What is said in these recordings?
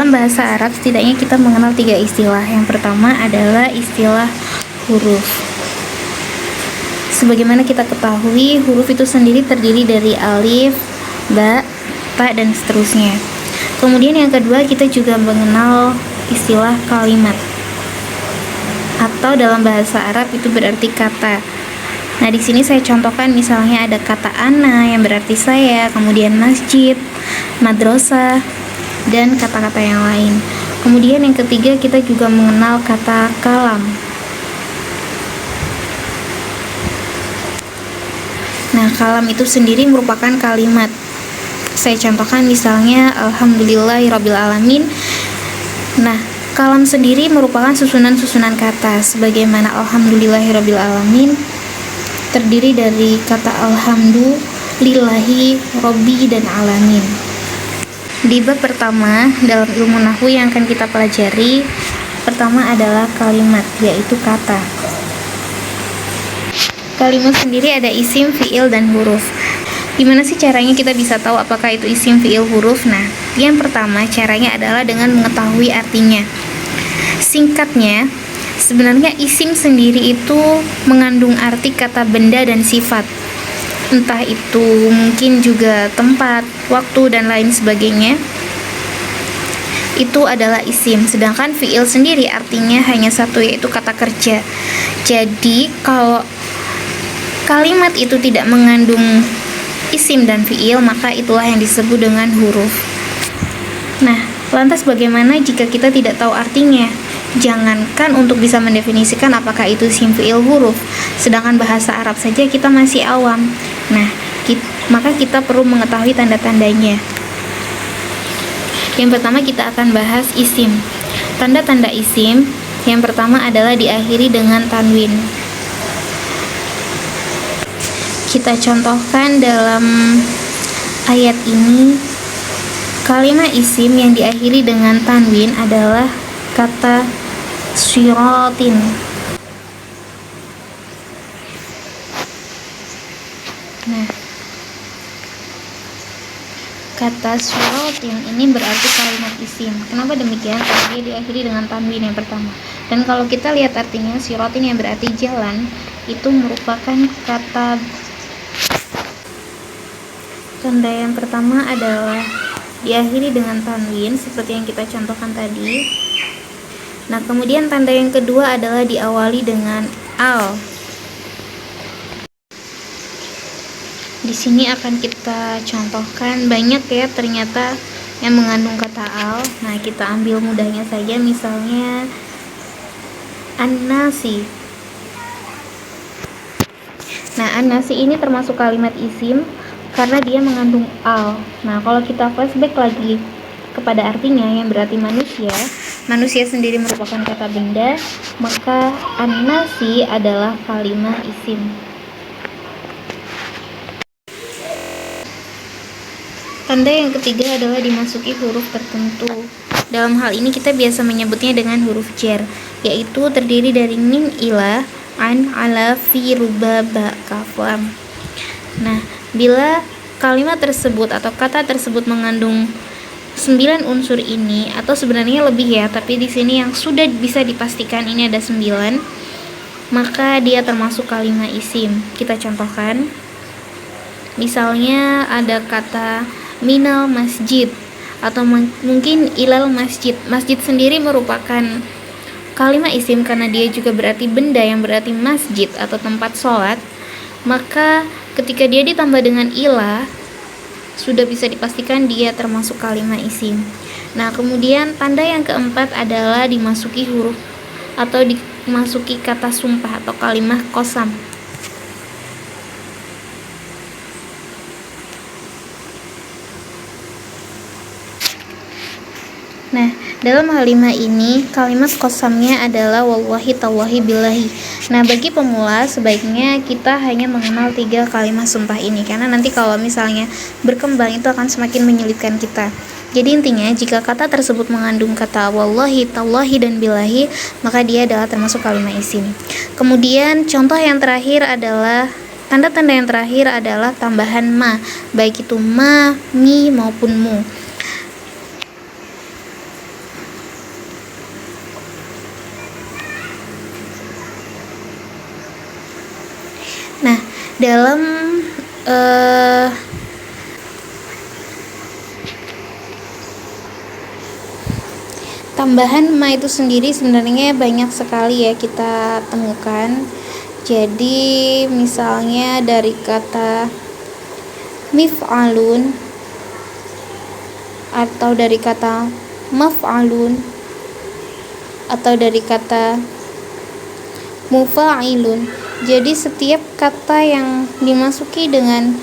dalam bahasa Arab setidaknya kita mengenal 3 istilah. Yang pertama adalah istilah huruf. Sebagaimana kita ketahui, huruf itu sendiri terdiri dari alif, ba, ta, dan seterusnya. Kemudian yang kedua, kita juga mengenal istilah kalimat, atau dalam bahasa Arab itu berarti kata. Nah, di sini saya contohkan misalnya ada kata ana yang berarti saya, kemudian masjid, madrasah, dan kata-kata yang lain. Kemudian yang ketiga, kita juga mengenal kata kalam. Nah, kalam itu sendiri merupakan kalimat. Saya contohkan misalnya alhamdulillahirabbil alamin. Nah, kalam sendiri merupakan susunan-susunan kata, sebagaimana alhamdulillahirabbil alamin terdiri dari kata alhamdu, lillahi, robbi, dan alamin. Di bab pertama dalam ilmu nahwu yang akan kita pelajari, pertama adalah kalimat, yaitu kata. Kalimat sendiri ada isim, fiil, dan huruf. Gimana sih caranya kita bisa tahu apakah itu isim, fiil, huruf? Nah, yang pertama caranya adalah dengan mengetahui artinya. Singkatnya, sebenarnya isim sendiri itu mengandung arti kata benda dan sifat. Entah itu mungkin juga tempat, waktu, dan lain sebagainya. Itu adalah isim. Sedangkan fiil sendiri artinya hanya satu, yaitu kata kerja. Jadi, kalau kalimat itu tidak mengandung isim dan fiil, maka itulah yang disebut dengan huruf. Nah, lantas bagaimana jika kita tidak tahu artinya? Jangankan untuk bisa mendefinisikan apakah itu isim, fiil, huruf, sedangkan bahasa Arab saja kita masih awam. Nah, maka kita perlu mengetahui tanda-tandanya. Yang pertama kita akan bahas isim. Tanda-tanda isim yang pertama adalah diakhiri dengan tanwin. Kita contohkan dalam ayat ini, kalimat isim yang diakhiri dengan tanwin adalah kata syiratin. Nah, kata syiratin ini berarti kalimat isim. Kenapa demikian? Karena dia diakhiri dengan tanwin yang pertama. Dan kalau kita lihat artinya, syiratin yang berarti jalan, itu merupakan kata. Tanda yang pertama adalah diakhiri dengan tanwin seperti yang kita contohkan tadi. Nah, kemudian tanda yang kedua adalah diawali dengan al. Di sini akan kita contohkan banyak ya ternyata yang mengandung kata al. Nah, kita ambil mudahnya saja, misalnya an-nasi. Nah, an-nasi ini termasuk kalimat isim karena dia mengandung al. Nah, kalau kita flashback lagi kepada artinya yang berarti manusia, manusia sendiri merupakan kata benda, maka an-nasi adalah kalimat isim. Tanda yang ketiga adalah dimasuki huruf tertentu. Dalam hal ini kita biasa menyebutnya dengan huruf jar, yaitu terdiri dari min, ila, an, ala, fi, ruba, ba, kaf, lam. Nah, bila kalimat tersebut atau kata tersebut mengandung 9 unsur ini, atau sebenarnya lebih ya, tapi di sini yang sudah bisa dipastikan ini ada 9, maka dia termasuk kalimat isim. Kita contohkan. Misalnya ada kata minal masjid atau mungkin ilal masjid. Masjid sendiri merupakan kalimat isim karena dia juga berarti benda yang berarti masjid atau tempat sholat. Maka ketika dia ditambah dengan ila, sudah bisa dipastikan dia termasuk kalimat isim. Nah, kemudian tanda yang keempat adalah dimasuki huruf atau dimasuki kata sumpah atau kalimat qasam. Nah, dalam kalimat ini kalimat qasamnya adalah wallahi, tallahi, billahi. Nah, bagi pemula sebaiknya kita hanya mengenal 3 kalimat sumpah ini, karena nanti kalau misalnya berkembang itu akan semakin menyulitkan kita. Jadi intinya, jika kata tersebut mengandung kata wallahi, tallahi, dan billahi, maka dia adalah termasuk kalimat isim. Kemudian contoh yang terakhir adalah tanda-tanda yang terakhir adalah tambahan ma, baik itu ma, mi, maupun mu. dalam tambahan ma itu sendiri sebenarnya banyak sekali ya kita temukan. Jadi misalnya dari kata mif'alun atau dari kata maf'alun atau dari kata mufa'ilun. Jadi setiap kata yang dimasuki dengan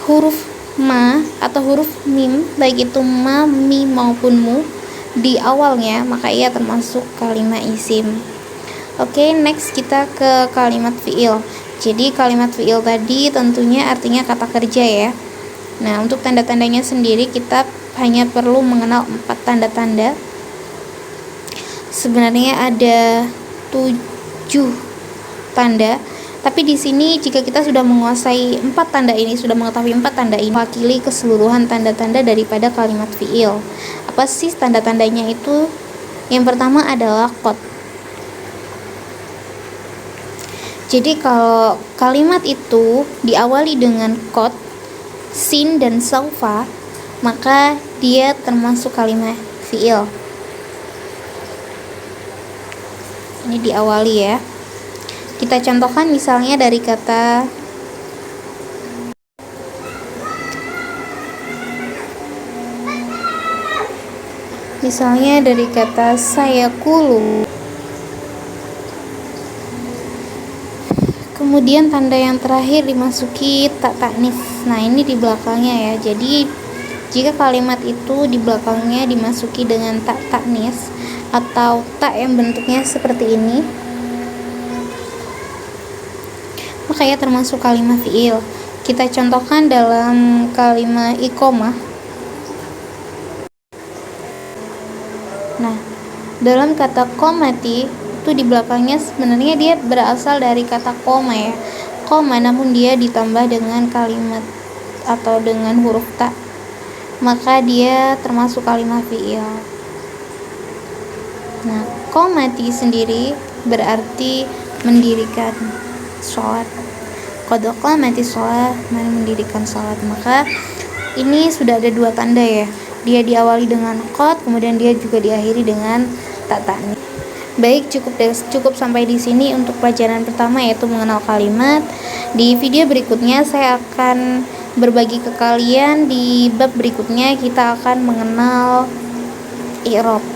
huruf ma atau huruf mim, baik itu ma, mi maupun mu di awalnya, maka ia termasuk kalimat isim. Oke, next kita ke kalimat fi'il. Jadi kalimat fi'il tadi tentunya artinya kata kerja ya. Nah, untuk tanda-tandanya sendiri kita hanya perlu mengenal 4 tanda-tanda. Sebenarnya ada 7 tanda, tapi di sini jika kita sudah menguasai 4 tanda ini, sudah mengetahui 4 tanda ini, mewakili keseluruhan tanda-tanda daripada kalimat fi'il. Apa sih tanda-tandanya itu? Yang pertama adalah qad. Jadi kalau kalimat itu diawali dengan qad, sin dan saufa, maka dia termasuk kalimat fi'il. Ini diawali ya. Kita contohkan misalnya dari kata sayakulu. Kemudian tanda yang terakhir dimasuki tak taknis. Nah, ini di belakangnya ya. Jadi jika kalimat itu di belakangnya dimasuki dengan tak taknis atau tak yang bentuknya seperti ini, maka ia termasuk kalimat fi'il. Kita contohkan dalam kalimat iqomah. Nah, dalam kata qomati itu di belakangnya sebenarnya dia berasal dari kata koma ya. Koma, namun dia ditambah dengan kalimat atau dengan huruf ta, maka dia termasuk kalimat fi'il. Nah, qomati sendiri berarti mendirikan sholat. Qad qamati sholat, mendirikan sholat. Maka ini sudah ada 2 tanda ya. Dia diawali dengan qad, kemudian dia juga diakhiri dengan tak taknis. Baik, cukup sampai di sini untuk pelajaran pertama, yaitu mengenal kalimat. Di video berikutnya saya akan berbagi ke kalian, di bab berikutnya kita akan mengenal i'rab.